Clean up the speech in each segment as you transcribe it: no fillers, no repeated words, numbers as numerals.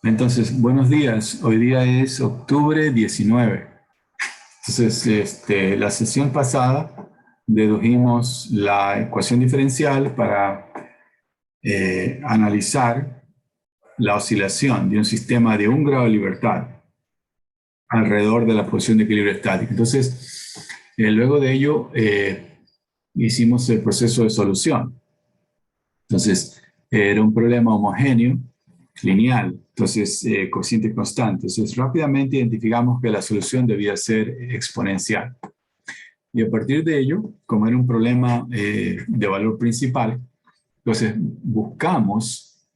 Entonces, buenos días. Hoy día es octubre 19. Entonces, la sesión pasada dedujimos la ecuación diferencial para analizar la oscilación de un sistema de 1 grado de libertad alrededor de la posición de equilibrio estático. Entonces, luego de ello, hicimos el proceso de solución. Entonces, era un problema homogéneo, lineal, entonces cociente constante. Entonces, rápidamente identificamos que la solución debía ser exponencial. Y a partir de ello, como era un problema de valor principal, entonces buscamos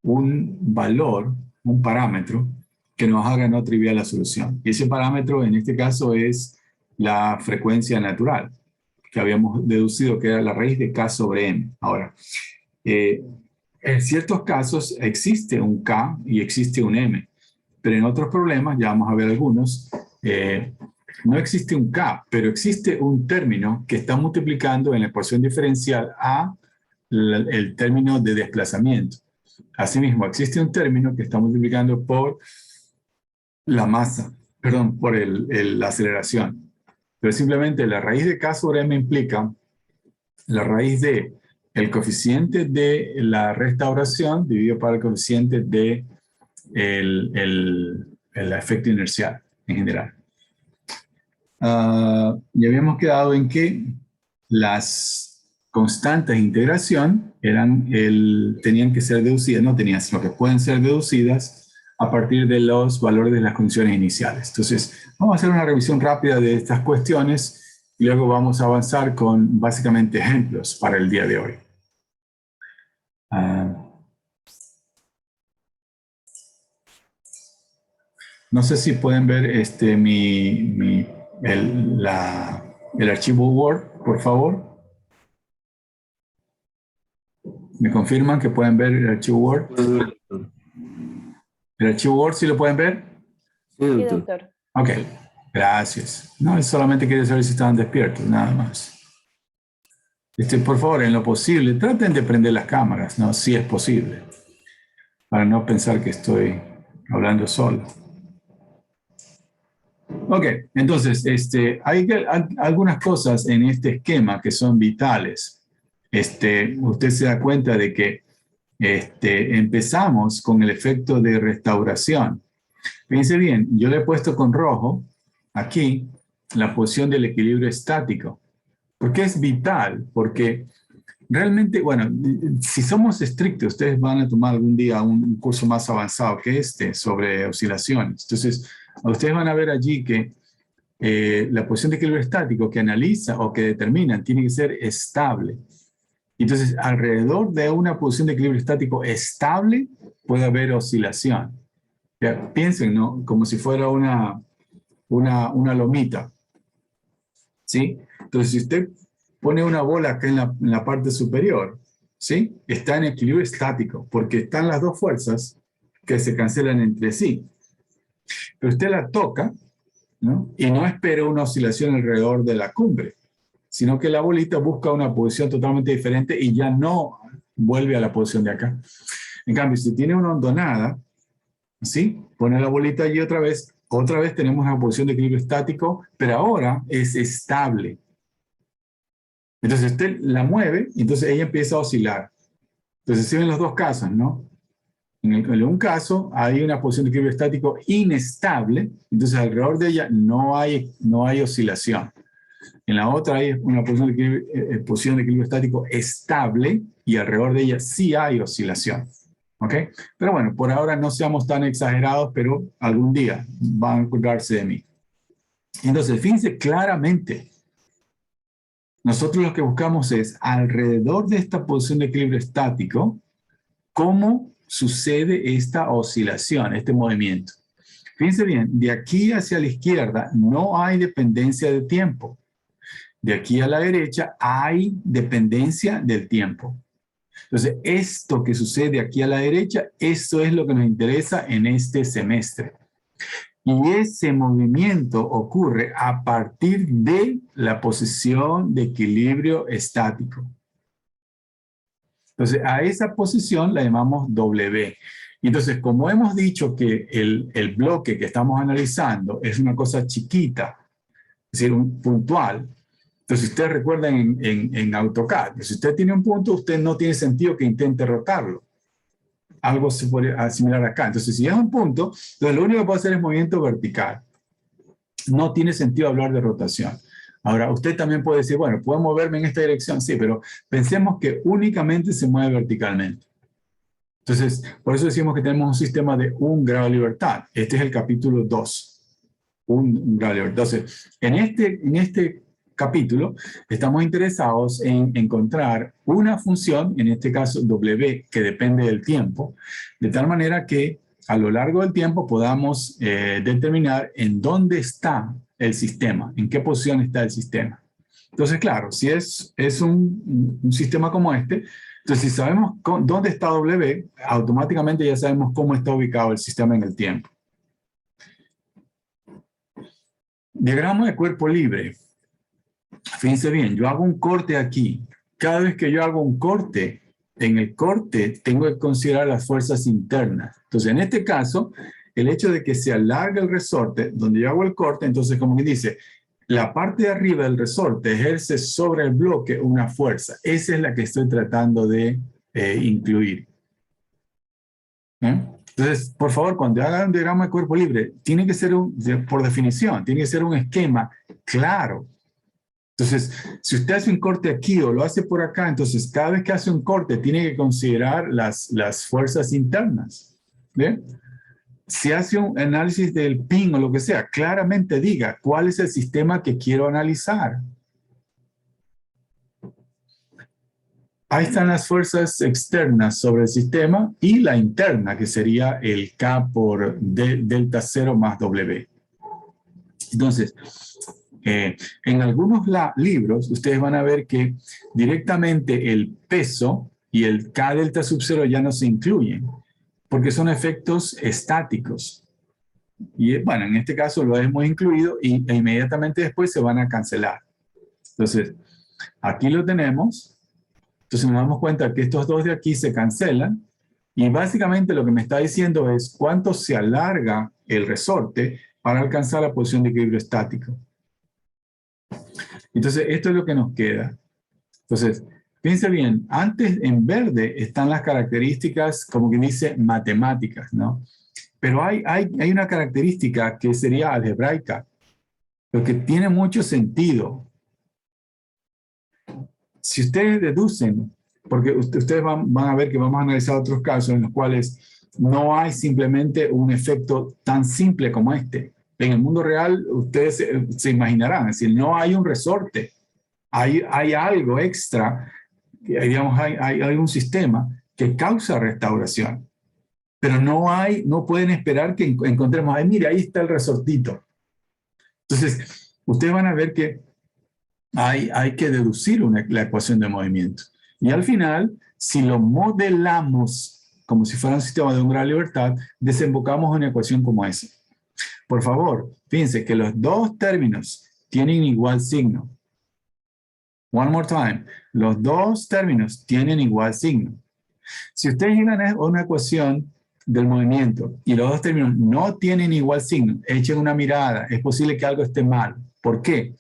un valor, un parámetro, que nos haga no trivial la solución. Y ese parámetro en este caso es la frecuencia natural, que habíamos deducido que era la raíz de K sobre M. Ahora, en ciertos casos existe un K y existe un M, pero en otros problemas, ya vamos a ver algunos, no existe un K, pero existe un término que está multiplicando en la ecuación diferencial a el término de desplazamiento. Asimismo, existe un término que está multiplicando por la masa, perdón, por la aceleración. Pero simplemente la raíz de K sobre M implica la raíz de el coeficiente de la restauración dividido por el coeficiente de el efecto inercial en general. Y habíamos quedado en que las constantes de integración tenían que ser deducidas, no tenían, sino que pueden ser deducidas a partir de los valores de las condiciones iniciales. Entonces, vamos a hacer una revisión rápida de estas cuestiones y luego vamos a avanzar con básicamente ejemplos para el día de hoy. No sé si pueden ver el archivo Word, por favor. ¿Me confirman que pueden ver el archivo Word? ¿El archivo Word sí lo pueden ver? Sí, doctor. Ok, gracias. No, solamente quería saber si estaban despiertos, nada más. Por favor, en lo posible, traten de prender las cámaras, ¿no? Si es posible, para no pensar que estoy hablando solo. Ok, entonces, hay algunas cosas en este esquema que son vitales. Usted se da cuenta de que empezamos con el efecto de restauración. Fíjense bien, yo le he puesto con rojo aquí la posición del equilibrio estático. ¿Por qué es vital? Porque realmente, bueno, si somos estrictos, ustedes van a tomar algún día un curso más avanzado que sobre oscilaciones. Entonces, ustedes van a ver allí que la posición de equilibrio estático que analiza o que determina tiene que ser estable. Entonces, alrededor de una posición de equilibrio estático estable puede haber oscilación. Ya, piensen, ¿no? Como si fuera una lomita. ¿Sí? Entonces, si usted pone una bola acá en la parte superior, ¿sí? Está en equilibrio estático, porque están las dos fuerzas que se cancelan entre sí. Pero usted la toca, ¿no? Y no espera una oscilación alrededor de la cumbre, sino que la bolita busca una posición totalmente diferente y ya no vuelve a la posición de acá. En cambio, si tiene una hondonada, ¿sí? Pone la bolita allí otra vez tenemos una posición de equilibrio estático, pero ahora es estable. Entonces usted la mueve y entonces ella empieza a oscilar. Entonces se ven los dos casos, ¿no? En un caso hay una posición de equilibrio estático inestable, entonces alrededor de ella no hay oscilación. En la otra hay una posición de equilibrio estático estable y alrededor de ella sí hay oscilación. ¿Ok? Pero bueno, por ahora no seamos tan exagerados, pero algún día van a acordarse de mí. Entonces, fíjense claramente, nosotros lo que buscamos es alrededor de esta posición de equilibrio estático, cómo sucede esta oscilación, este movimiento. Fíjense bien, de aquí hacia la izquierda no hay dependencia de tiempo. De aquí a la derecha hay dependencia del tiempo. Entonces, esto que sucede aquí a la derecha, esto es lo que nos interesa en este semestre. Y ese movimiento ocurre a partir de la posición de equilibrio estático. Entonces, a esa posición la llamamos W. Entonces, como hemos dicho que el bloque que estamos analizando es una cosa chiquita, es decir, un puntual, entonces si ustedes recuerdan en AutoCAD, si usted tiene un punto, usted no tiene sentido que intente rotarlo. Algo similar acá. Entonces, si es un punto, entonces lo único que puede hacer es movimiento vertical. No tiene sentido hablar de rotación. Ahora, usted también puede decir, bueno, ¿puedo moverme en esta dirección? Sí, pero pensemos que únicamente se mueve verticalmente. Entonces, por eso decimos que tenemos un sistema de 1 grado de libertad. Este es el capítulo 2. 1 grado de libertad. Entonces, en este capítulo estamos interesados en encontrar una función, en este caso W, que depende del tiempo, de tal manera que a lo largo del tiempo podamos determinar en dónde está el sistema, en qué posición está el sistema. Entonces, claro, si es un sistema como este, entonces si sabemos dónde está W, automáticamente ya sabemos cómo está ubicado el sistema en el tiempo. Diagrama de cuerpo libre. Fíjense bien, yo hago un corte aquí. Cada vez que yo hago un corte, en el corte tengo que considerar las fuerzas internas. Entonces, en este caso, el hecho de que se alargue el resorte, donde yo hago el corte, entonces como que dice, la parte de arriba del resorte ejerce sobre el bloque una fuerza. Esa es la que estoy tratando de incluir. Entonces, por favor, cuando hagan un diagrama de cuerpo libre, tiene que ser, por definición, tiene que ser un esquema claro. Entonces, si usted hace un corte aquí o lo hace por acá, entonces cada vez que hace un corte tiene que considerar las fuerzas internas. ¿Bien? Si hace un análisis del PIN o lo que sea, claramente diga cuál es el sistema que quiero analizar. Ahí están las fuerzas externas sobre el sistema y la interna, que sería el K por delta 0 más W. Entonces, en algunos libros, ustedes van a ver que directamente el peso y el K delta sub 0 ya no se incluyen, porque son efectos estáticos. Y bueno, en este caso lo hemos incluido e inmediatamente después se van a cancelar. Entonces, aquí lo tenemos. Entonces nos damos cuenta que estos dos de aquí se cancelan. Y básicamente lo que me está diciendo es cuánto se alarga el resorte para alcanzar la posición de equilibrio estático. Entonces, esto es lo que nos queda. Entonces, fíjense bien, antes en verde están las características, como que dice, matemáticas, ¿no? Pero hay una característica que sería algebraica, lo que tiene mucho sentido. Si ustedes deducen, porque ustedes van a ver que vamos a analizar otros casos en los cuales no hay simplemente un efecto tan simple como este. En el mundo real, ustedes se imaginarán, es decir, no hay un resorte, hay algo extra, digamos, hay un sistema que causa restauración, pero no pueden esperar que encontremos, ay, mire, ahí está el resortito. Entonces, ustedes van a ver que hay que deducir la ecuación de movimiento. Y al final, si lo modelamos como si fuera un sistema de un grado de libertad, desembocamos en una ecuación como esa. Por favor, fíjense que los dos términos tienen igual signo. One more time. Los dos términos tienen igual signo. Si ustedes llegan a una ecuación del movimiento y los dos términos no tienen igual signo, echen una mirada. Es posible que algo esté mal. ¿Por qué?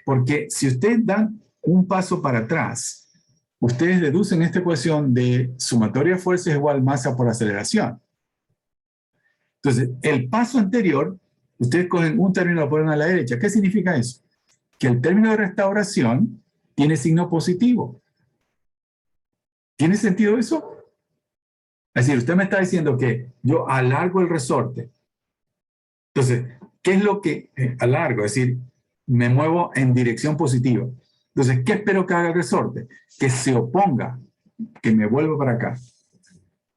Porque si ustedes dan un paso para atrás, ustedes deducen esta ecuación de sumatoria de fuerzas igual masa por aceleración. Entonces, el paso anterior, ustedes cogen un término y lo ponen a la derecha. ¿Qué significa eso? Que el término de restauración tiene signo positivo. ¿Tiene sentido eso? Es decir, usted me está diciendo que yo alargo el resorte. Entonces, ¿qué es lo que alargo? Es decir, me muevo en dirección positiva. Entonces, ¿qué espero que haga el resorte? Que se oponga, que me vuelva para acá.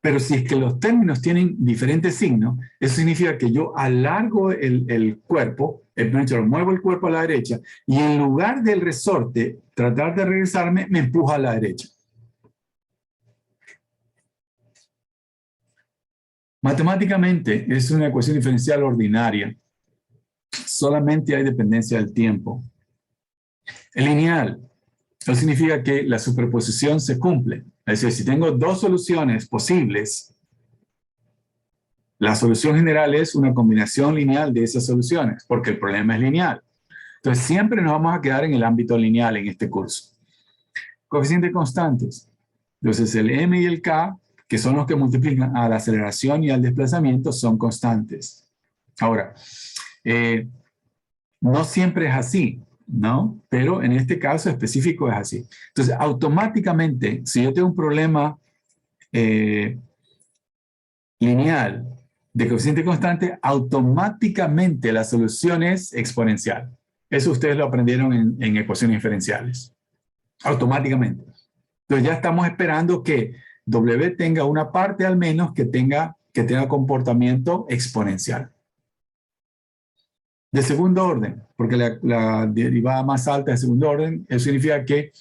Pero si es que los términos tienen diferentes signos, eso significa que yo alargo el cuerpo, muevo el cuerpo a la derecha, y en lugar del resorte, tratar de regresarme, me empuja a la derecha. Matemáticamente, es una ecuación diferencial ordinaria. Solamente hay dependencia del tiempo. El lineal, eso significa que la superposición se cumple. Es decir, si tengo dos soluciones posibles, La solución general es una combinación lineal de esas soluciones, porque el problema es lineal. Entonces, siempre nos vamos a quedar en el ámbito lineal en este curso. Coeficientes constantes. Entonces, el m y el k, que son los que multiplican a la aceleración y al desplazamiento, son constantes. Ahora, no siempre es así, ¿no? Pero en este caso específico es así. Entonces, automáticamente, si yo tengo un problema lineal de coeficiente constante, automáticamente la solución es exponencial. Eso ustedes lo aprendieron en ecuaciones diferenciales. Automáticamente. Entonces ya estamos esperando que W tenga una parte al menos que tenga comportamiento exponencial. De segundo orden, porque la derivada más alta de segundo orden, eso significa que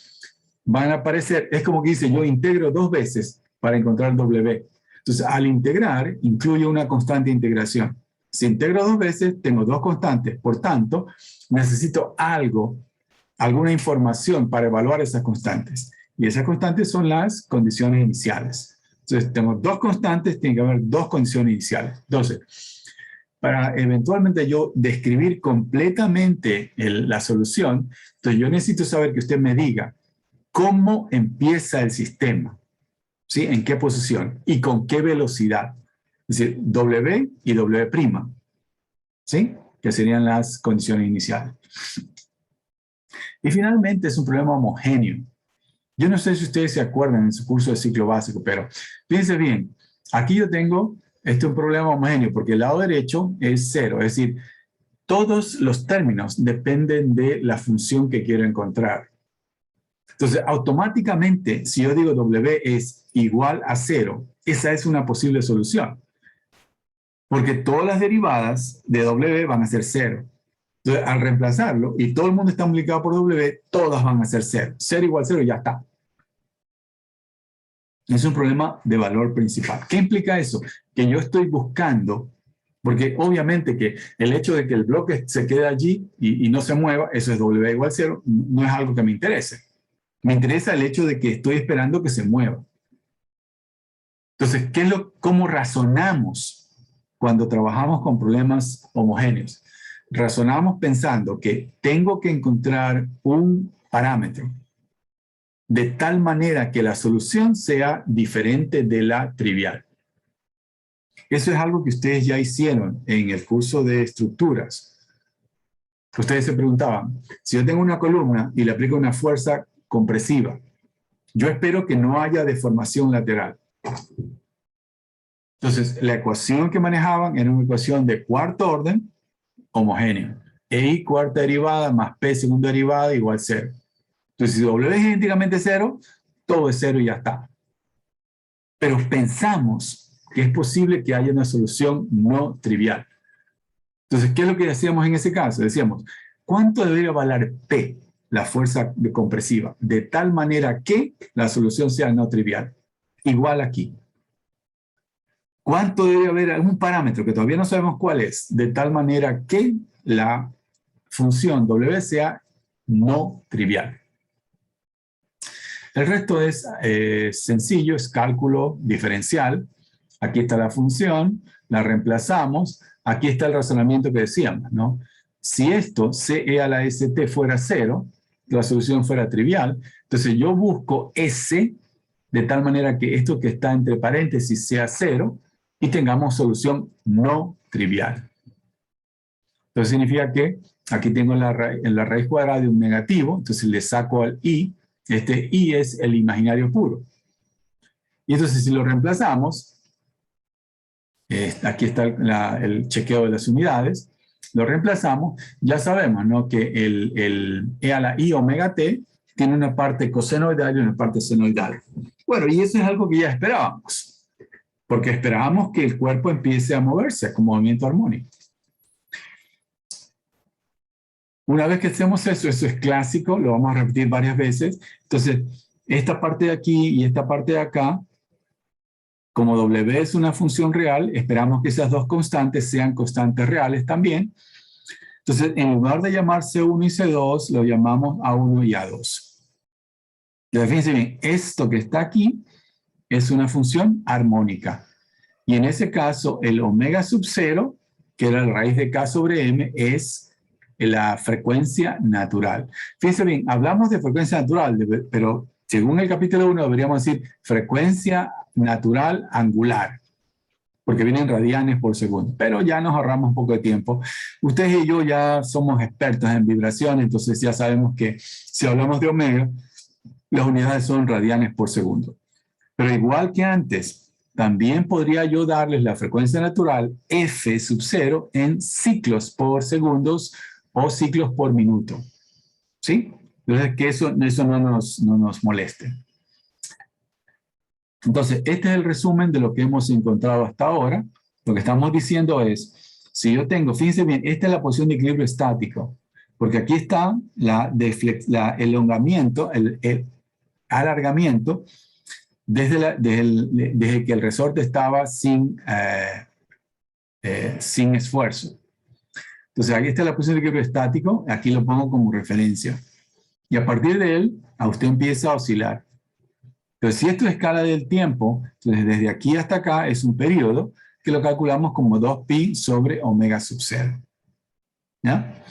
van a aparecer, es como que dice, yo integro 2 veces para encontrar W. Entonces, al integrar, incluye una constante de integración. Si integro 2 veces, tengo 2 constantes. Por tanto, necesito alguna información para evaluar esas constantes. Y esas constantes son las condiciones iniciales. Entonces, tengo 2 constantes, tiene que haber 2 condiciones iniciales. Entonces, para eventualmente yo describir completamente la solución, entonces yo necesito saber que usted me diga cómo empieza el sistema, ¿sí? ¿En qué posición? Y con qué velocidad. Es decir, W y W', ¿sí? Que serían las condiciones iniciales. Y finalmente es un problema homogéneo. Yo no sé si ustedes se acuerdan en su curso de ciclo básico, pero fíjense bien, aquí yo tengo un problema homogéneo porque el lado derecho es 0, es decir, todos los términos dependen de la función que quiero encontrar. Entonces, automáticamente, si yo digo W es igual a 0, esa es una posible solución. Porque todas las derivadas de W van a ser 0. Entonces, al reemplazarlo, y todo el mundo está multiplicado por W, todas van a ser 0. 0 igual 0 y ya está. Es un problema de valor principal. ¿Qué implica eso? Que yo estoy buscando, porque obviamente que el hecho de que el bloque se quede allí y no se mueva, eso es W igual 0, no es algo que me interese. Me interesa el hecho de que estoy esperando que se mueva. Entonces, ¿cómo razonamos cuando trabajamos con problemas homogéneos? Razonamos pensando que tengo que encontrar un parámetro de tal manera que la solución sea diferente de la trivial. Eso es algo que ustedes ya hicieron en el curso de estructuras. Ustedes se preguntaban, si yo tengo una columna y le aplico una fuerza compresiva, yo espero que no haya deformación lateral. Entonces, la ecuación que manejaban era una ecuación de cuarto orden homogénea. EI cuarta derivada más P segunda derivada igual 0. Entonces, si W es idénticamente 0, todo es 0 y ya está. Pero pensamos que es posible que haya una solución no trivial. Entonces, ¿qué es lo que decíamos en ese caso? Decíamos, ¿cuánto debería valer P, la fuerza compresiva? De tal manera que la solución sea no trivial. Igual aquí. ¿Cuánto debe haber algún parámetro que todavía no sabemos cuál es? De tal manera que la función W sea no trivial. El resto es sencillo, es cálculo diferencial. Aquí está la función, la reemplazamos. Aquí está el razonamiento que decíamos, ¿no? Si esto, CE a la ST fuera 0, la solución fuera trivial, entonces yo busco S de tal manera que esto que está entre paréntesis sea 0 y tengamos solución no trivial. Entonces significa que aquí tengo la raíz cuadrada de un negativo, entonces le saco al i. Este i es el imaginario puro. Y entonces si lo reemplazamos, aquí está el chequeo de las unidades, lo reemplazamos, ya sabemos, ¿no? Que el e a la i omega t tiene una parte cosenoidal y una parte senoidal. Bueno, y eso es algo que ya esperábamos, porque esperábamos que el cuerpo empiece a moverse con movimiento armónico. Una vez que hacemos eso es clásico, lo vamos a repetir varias veces. Entonces, esta parte de aquí y esta parte de acá, como W es una función real, esperamos que esas dos constantes sean constantes reales también. Entonces, en lugar de llamar C1 y C2, lo llamamos A1 y A2. Entonces, fíjense bien, esto que está aquí es una función armónica. Y en ese caso, el omega sub 0, que era la raíz de K sobre M, es la frecuencia natural. Fíjense bien, hablamos de frecuencia natural, pero según el capítulo 1 deberíamos decir frecuencia natural angular, porque vienen radianes por segundo. Pero ya nos ahorramos un poco de tiempo. Ustedes y yo ya somos expertos en vibraciones, entonces ya sabemos que si hablamos de omega, las unidades son radianes por segundo. Pero igual que antes, también podría yo darles la frecuencia natural F sub 0 en ciclos por segundos o ciclos por minuto. ¿Sí? Entonces, que eso no nos moleste. Entonces, este es el resumen de lo que hemos encontrado hasta ahora. Lo que estamos diciendo es, si yo tengo, fíjense bien, esta es la posición de equilibrio estático, porque aquí está el elongamiento, el alargamiento, desde que el resorte estaba sin esfuerzo. Entonces, aquí está la posición de equilibrio estático, aquí lo pongo como referencia. Y a partir de él, a usted empieza a oscilar. Entonces, si esto es escala del tiempo, entonces desde aquí hasta acá es un periodo que lo calculamos como 2pi sobre omega sub 0. ¿Ya?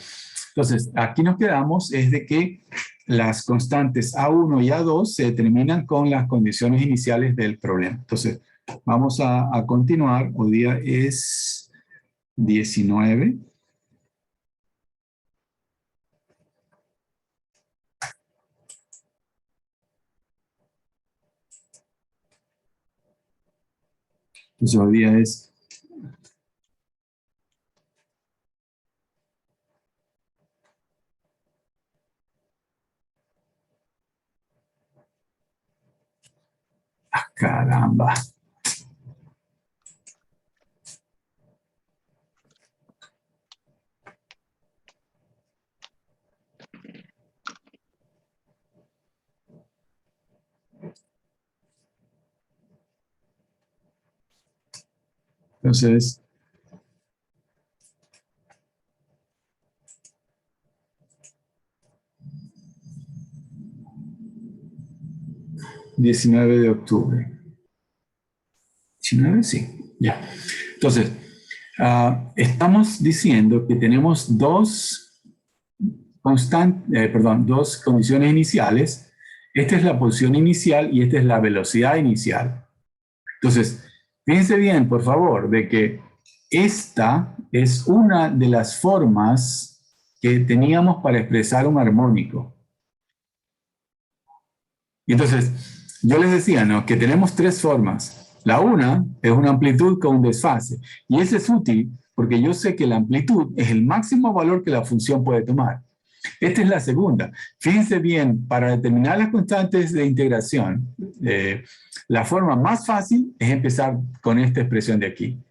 Entonces, aquí nos quedamos es de que las constantes A1 y A2 se determinan con las condiciones iniciales del problema. Entonces, vamos a continuar. Hoy día es 19. Entonces, hoy día es caramba. Entonces, $19 de octubre. 19, sí, ya. Entonces, estamos diciendo que tenemos dos condiciones iniciales. Esta es la posición inicial y esta es la velocidad inicial. Entonces, fíjense bien, por favor, de que esta es una de las formas que teníamos para expresar un armónico. Y entonces, yo les decía, ¿no?, que tenemos tres formas. La una es una amplitud con un desfase. Y eso es útil porque yo sé que la amplitud es el máximo valor que la función puede tomar. Esta es la segunda. Fíjense bien, para determinar las constantes de integración, la forma más fácil es empezar con esta expresión de aquí.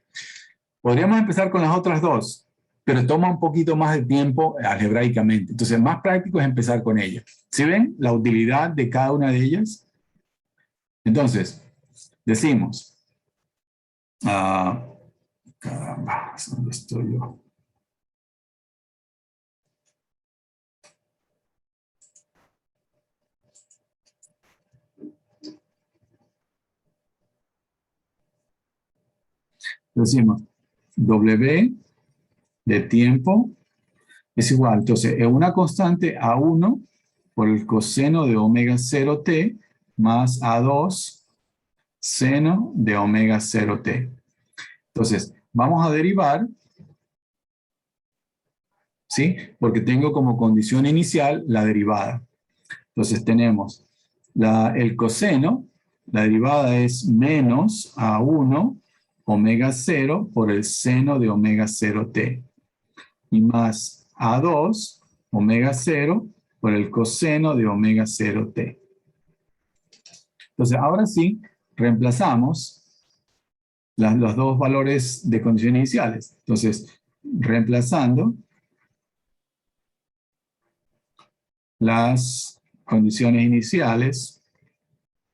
Podríamos empezar con las otras dos, pero toma un poquito más de tiempo algebraicamente. Entonces, más práctico es empezar con ella. ¿Sí ven la utilidad de cada una de ellas? Entonces, decimos, caramba, ¿dónde estoy yo? Decimos, W de tiempo es igual, entonces, es una constante A1 por el coseno de omega 0t más A2 seno de omega 0t. Entonces, vamos a derivar, ¿sí? Porque tengo como condición inicial la derivada. Entonces tenemos el coseno, la derivada es menos A1 omega 0 por el seno de omega 0t. Y más A2 omega 0 por el coseno de omega 0t. Entonces, ahora sí, reemplazamos los dos valores de condiciones iniciales. Entonces, reemplazando las condiciones iniciales,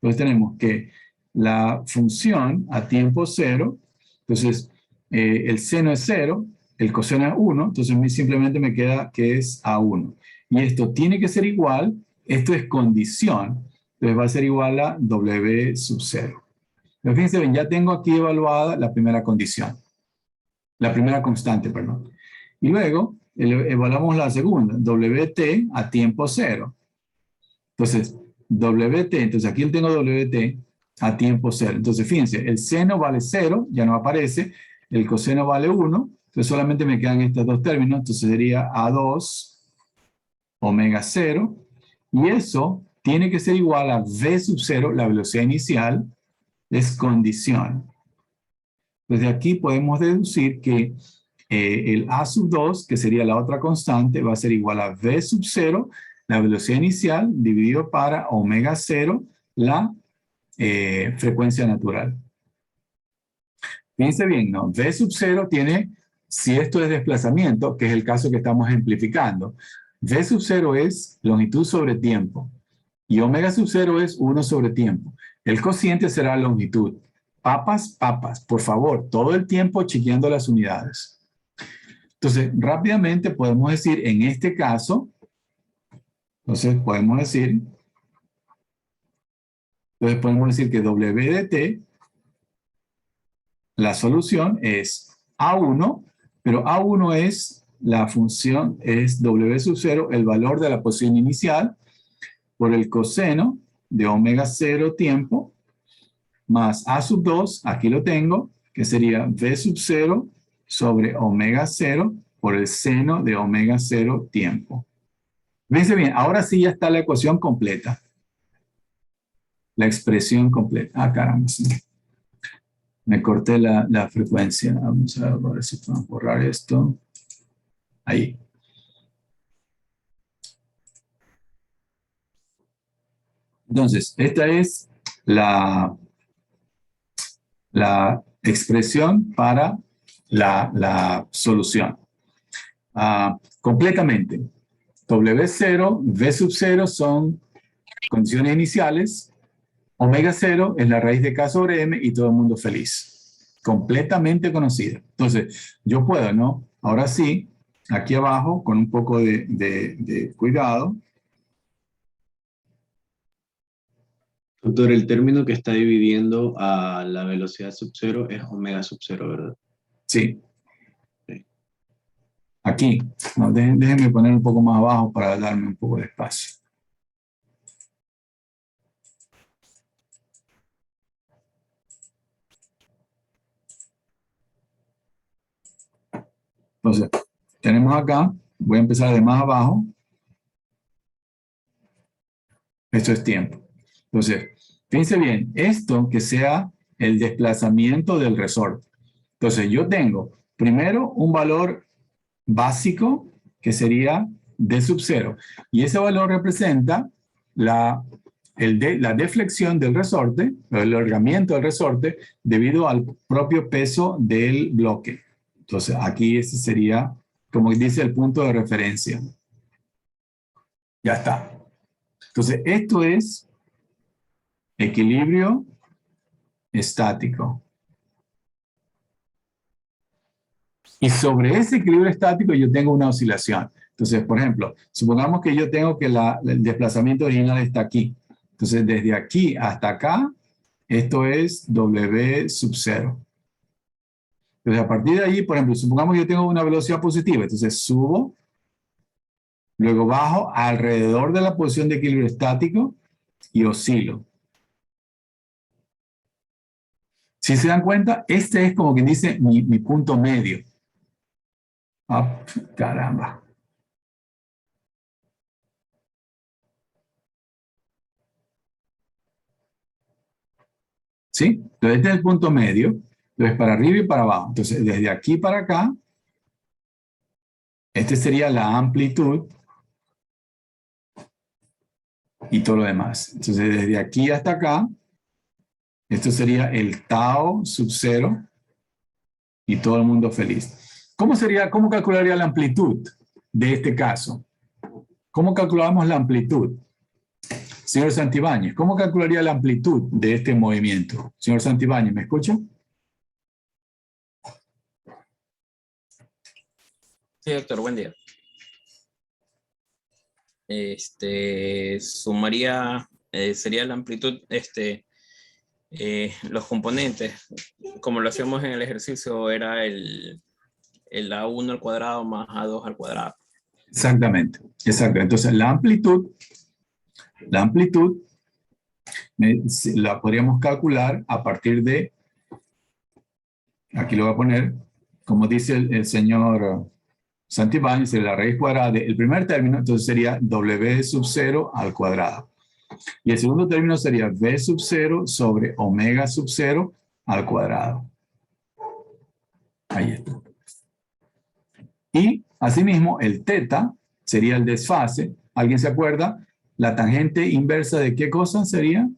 pues tenemos que la función a tiempo cero, entonces el seno es 0, el coseno es 1, entonces simplemente me queda que es A1. Y esto tiene que ser igual, esto es condición, entonces va a ser igual a W sub 0. Pero fíjense bien, ya tengo aquí evaluada la primera condición. La primera constante, perdón. Y luego evaluamos la segunda, WT a tiempo cero. Entonces, WT, entonces aquí tengo WT a tiempo cero. Entonces, fíjense, el seno vale 0, ya no aparece, el coseno vale 1, entonces solamente me quedan estos dos términos, entonces sería A2 omega 0, y eso tiene que ser igual a V sub 0, la velocidad inicial, es condición. Desde aquí podemos deducir que el A sub 2, que sería la otra constante, va a ser igual a V sub 0, la velocidad inicial, dividido para omega 0, la frecuencia natural. Fíjense bien, ¿no? V sub 0 tiene, si esto es desplazamiento, que es el caso que estamos ejemplificando, V sub 0 es longitud sobre tiempo y omega sub 0 es 1 sobre tiempo. El cociente será longitud. Papas, papas, por favor, todo el tiempo chequeando las unidades. Entonces, rápidamente podemos decir, en este caso, entonces podemos decir que W de t, la solución es A1, pero A1 es la función, es W sub 0, el valor de la posición inicial, por el coseno de omega 0 tiempo, más A sub 2, aquí lo tengo, que sería V sub 0 sobre omega 0 por el seno de omega 0 tiempo. Fíjense bien, ahora sí ya está la ecuación completa. La expresión completa. Ah, caramba, sí. Me corté la frecuencia. Vamos a ver si podemos borrar esto. Ahí. Entonces, esta es la expresión para la solución. Completamente. W0, V sub 0 son condiciones iniciales. Omega 0 es la raíz de K sobre M y todo el mundo feliz. Completamente conocida. Entonces, yo puedo, ¿no? Ahora sí, aquí abajo, con un poco de cuidado. Doctor, el término que está dividiendo a la velocidad sub 0 es omega sub 0, ¿verdad? Sí. Sí. Aquí. No, déjenme poner un poco más abajo para darme un poco de espacio. Entonces, tenemos acá, voy a empezar de más abajo. Esto es tiempo. Entonces, fíjense bien, esto que sea el desplazamiento del resorte. Entonces, yo tengo primero un valor básico que sería D sub 0. Y ese valor representa la deflexión del resorte, el alargamiento del resorte, debido al propio peso del bloque. Entonces, aquí ese sería, como dice, el punto de referencia. Ya está. Entonces, esto es equilibrio estático. Y sobre ese equilibrio estático yo tengo una oscilación. Entonces, por ejemplo, supongamos que yo tengo que el desplazamiento original está aquí. Entonces, desde aquí hasta acá, esto es W sub 0. Entonces, a partir de allí, por ejemplo, supongamos que yo tengo una velocidad positiva. Entonces, subo, luego bajo alrededor de la posición de equilibrio estático y oscilo. Si se dan cuenta, este es como quien dice mi punto medio. Ah, caramba. ¿Sí? Entonces, este es el punto medio. Entonces, para arriba y para abajo. Entonces, desde aquí para acá, este sería la amplitud y todo lo demás. Entonces, desde aquí hasta acá, esto sería el tau sub 0 y todo el mundo feliz. ¿Cómo calcularía la amplitud de este caso? ¿Cómo calculamos la amplitud? Señor Santibáñez, ¿cómo calcularía la amplitud de este movimiento? Señor Santibáñez, ¿me escucha? Sí, doctor, buen día. Sumaría, sería la amplitud, los componentes, como lo hacemos en el ejercicio, era el A1 al cuadrado más A2 al cuadrado. Exactamente, exacto. Entonces, la amplitud la podríamos calcular a partir de, aquí lo voy a poner, como dice el señor Santibáñez, la raíz cuadrada del primer término, entonces sería W sub 0 al cuadrado. Y el segundo término sería V sub 0 sobre omega sub 0 al cuadrado. Ahí está. Y asimismo, el teta sería el desfase. ¿Alguien se acuerda? ¿La tangente inversa de qué cosa sería?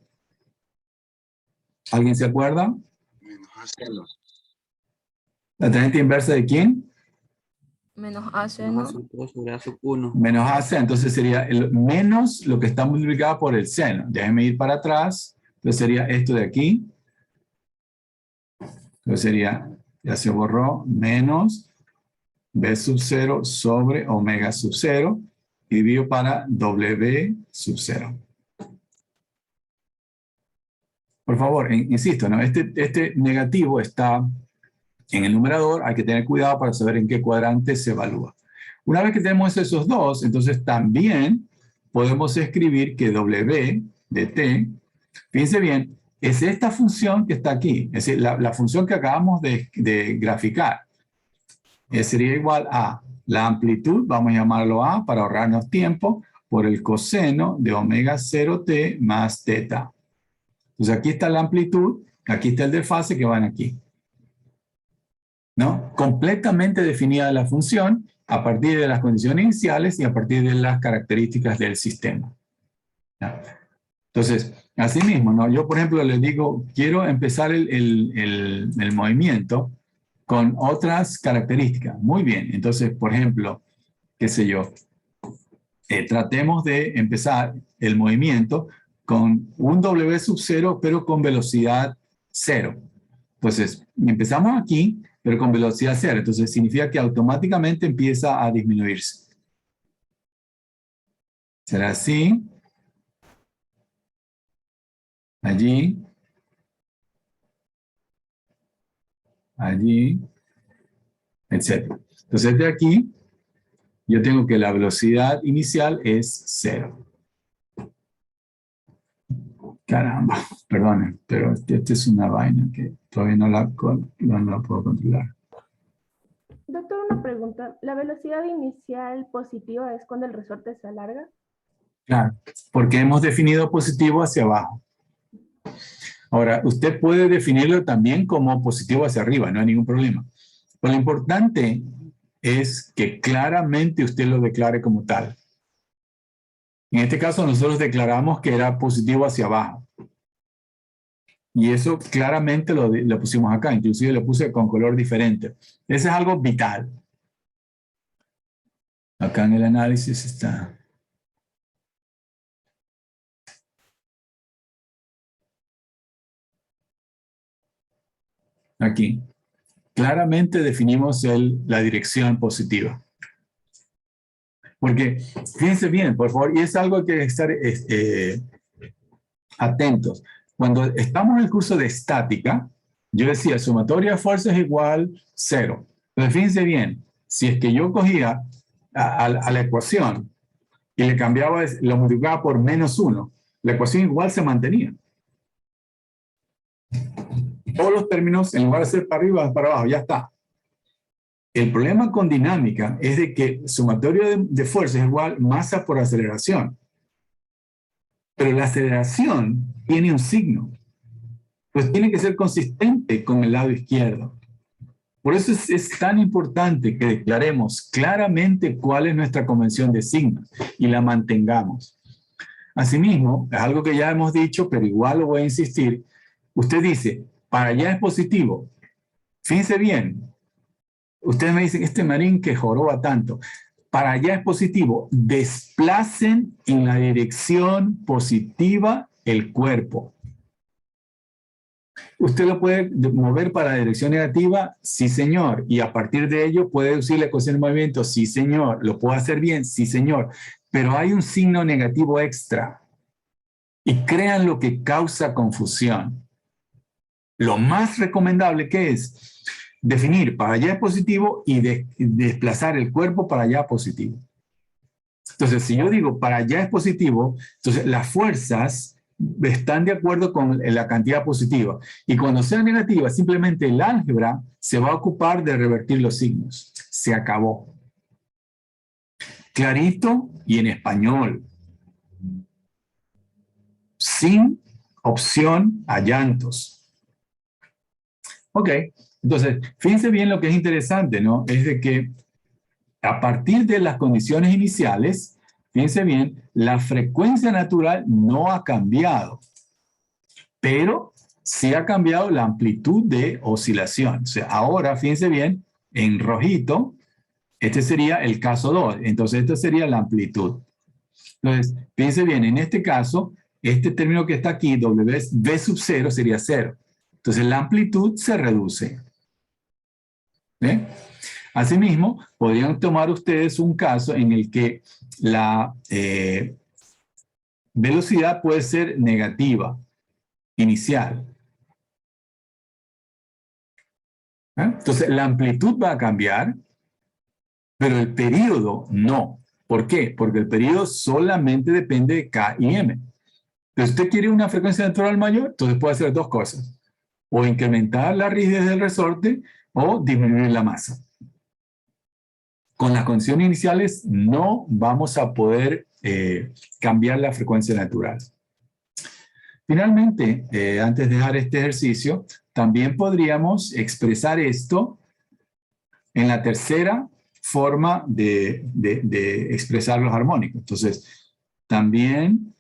¿Alguien se acuerda? ¿La tangente inversa de quién? Menos A seno. Sobre A sub 1. Menos A seno. Entonces sería el menos lo que está multiplicado por el seno. Déjenme ir para atrás. Entonces sería esto de aquí. Entonces sería, ya se borró, menos B sub 0 sobre omega sub 0 y dividido para W sub 0. Por favor, insisto, ¿no? Este negativo está en el numerador, hay que tener cuidado para saber en qué cuadrante se evalúa. Una vez que tenemos esos dos, entonces también podemos escribir que W de t, fíjense bien, es esta función que está aquí, es decir, la función que acabamos de graficar. Sería igual a la amplitud, vamos a llamarlo A para ahorrarnos tiempo, por el coseno de omega 0t más teta. Entonces aquí está la amplitud, aquí está el desfase que van aquí. ¿No? Completamente definida la función a partir de las condiciones iniciales y a partir de las características del sistema. ¿No? Entonces, así mismo, ¿no? Yo por ejemplo les digo, quiero empezar el movimiento con otras características. Muy bien, entonces, por ejemplo, qué sé yo, tratemos de empezar el movimiento con un W sub 0, pero con velocidad 0. Entonces, empezamos aquí, pero con velocidad 0. Entonces, significa que automáticamente empieza a disminuirse. Será así. Allí. Allí. Etc. Entonces, de aquí, yo tengo que la velocidad inicial es 0. Caramba, perdonen, pero esta es una vaina que todavía no la puedo controlar. Doctor, una pregunta. ¿La velocidad inicial positiva es cuando el resorte se alarga? Claro, porque hemos definido positivo hacia abajo. Ahora, usted puede definirlo también como positivo hacia arriba, no hay ningún problema. Pero lo importante es que claramente usted lo declare como tal. En este caso nosotros declaramos que era positivo hacia abajo. Y eso claramente lo pusimos acá, inclusive lo puse con color diferente. Eso es algo vital. Acá en el análisis está. Aquí. Claramente definimos la dirección positiva. Porque, fíjense bien, por favor, y es algo que hay que estar atentos. Cuando estamos en el curso de estática, yo decía, sumatoria de fuerzas es igual 0. Pero fíjense bien, si es que yo cogía a la ecuación y le cambiaba, lo multiplicaba por -1, la ecuación igual se mantenía. Todos los términos, en lugar de ser para arriba, para abajo, ya está. El problema con dinámica es de que sumatorio de fuerzas es igual masa por aceleración. Pero la aceleración tiene un signo. Pues tiene que ser consistente con el lado izquierdo. Por eso es tan importante que declaremos claramente cuál es nuestra convención de signos y la mantengamos. Asimismo, es algo que ya hemos dicho, pero igual lo voy a insistir. Usted dice, para allá es positivo. Fíjense bien. Ustedes me dicen, este marín que joroba tanto. Para allá es positivo. Desplacen en la dirección positiva el cuerpo. ¿Usted lo puede mover para la dirección negativa? Sí, señor. Y a partir de ello puede deducir la ecuación de movimiento. Sí, señor. ¿Lo puedo hacer bien? Sí, señor. Pero hay un signo negativo extra. Y crean lo que causa confusión. Lo más recomendable que es definir para allá es positivo y desplazar el cuerpo para allá positivo. Entonces, si yo digo para allá es positivo, entonces las fuerzas están de acuerdo con la cantidad positiva. Y cuando sea negativa, simplemente el álgebra se va a ocupar de revertir los signos. Se acabó. Clarito y en español. Sin opción a llantos. Ok, entonces, fíjense bien lo que es interesante, ¿no? Es de que a partir de las condiciones iniciales, fíjense bien, la frecuencia natural no ha cambiado, pero sí ha cambiado la amplitud de oscilación. O sea, ahora, fíjense bien, en rojito, este sería el caso 2. Entonces, esta sería la amplitud. Entonces, fíjense bien, en este caso, este término que está aquí, V sub 0, sería 0. Entonces, la amplitud se reduce. ¿Ve? Asimismo, podrían tomar ustedes un caso en el que la velocidad puede ser negativa, inicial. Entonces, la amplitud va a cambiar, pero el periodo no. ¿Por qué? Porque el periodo solamente depende de K y M. Si usted quiere una frecuencia natural mayor, entonces puede hacer dos cosas. O incrementar la rigidez del resorte o disminuir la masa. Con las condiciones iniciales no vamos a poder cambiar la frecuencia natural. Finalmente, antes de dejar este ejercicio, también podríamos expresar esto en la tercera forma de expresar los armónicos. Entonces, también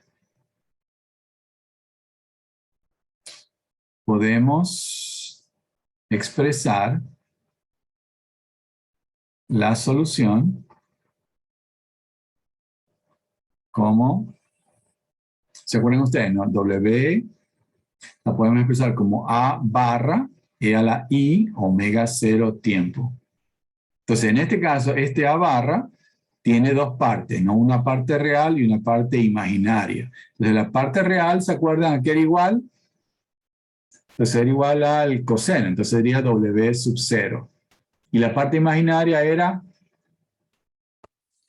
podemos expresar la solución como, ¿se acuerdan ustedes, no? W la podemos expresar como A barra e a la I omega 0 tiempo. Entonces, en este caso, este A barra tiene dos partes, ¿no? Una parte real y una parte imaginaria. Entonces, la parte real, ¿se acuerdan a qué era igual? Entonces, era igual al coseno, entonces sería W sub 0. Y la parte imaginaria era...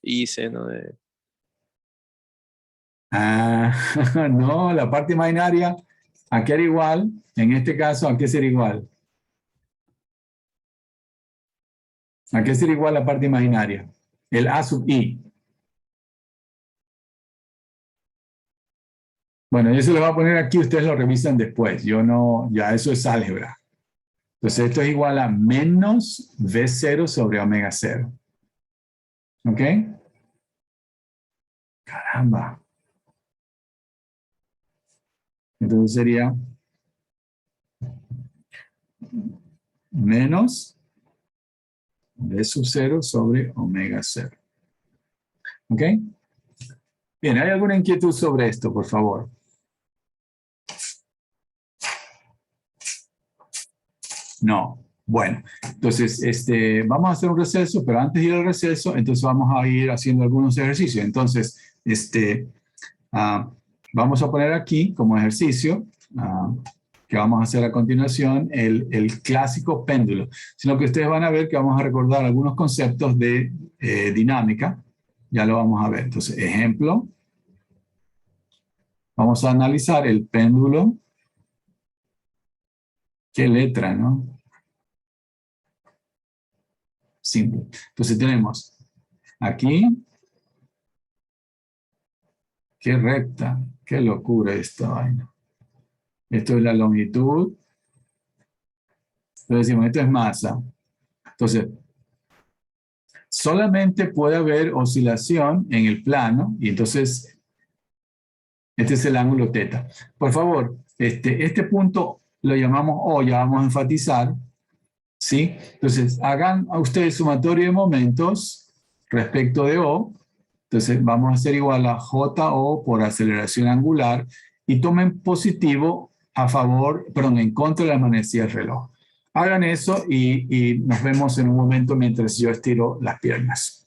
Y seno de... Ah, no, la parte imaginaria, ¿a qué era igual? En este caso, ¿a qué sería igual? ¿A qué sería igual la parte imaginaria? El A sub I. Bueno, yo se lo voy a poner aquí, ustedes lo revisan después. Yo no, ya eso es álgebra. Entonces esto es igual a menos V0 sobre omega 0. ¿Ok? Caramba. Entonces sería menos V sub 0 sobre omega 0. ¿Ok? Bien, ¿hay alguna inquietud sobre esto, por favor? No. Bueno, entonces vamos a hacer un receso, pero antes de ir al receso, entonces vamos a ir haciendo algunos ejercicios. Entonces, vamos a poner aquí como ejercicio, que vamos a hacer a continuación, el clásico péndulo. Sino que ustedes van a ver que vamos a recordar algunos conceptos de dinámica. Ya lo vamos a ver. Entonces, ejemplo. Vamos a analizar el péndulo. ¿Qué letra, no? Simple. Entonces tenemos aquí. Qué recta. Qué locura esta vaina. Esto es la longitud. Entonces decimos, esto es masa. Entonces, solamente puede haber oscilación en el plano y entonces este es el ángulo teta. Por favor, este punto lo llamamos O, ya vamos a enfatizar, ¿sí? Entonces, hagan a ustedes sumatorio de momentos respecto de O. Entonces, vamos a hacer igual a JO por aceleración angular y tomen positivo a favor, perdón, en contra de la manecilla del reloj. Hagan eso y nos vemos en un momento mientras yo estiro las piernas.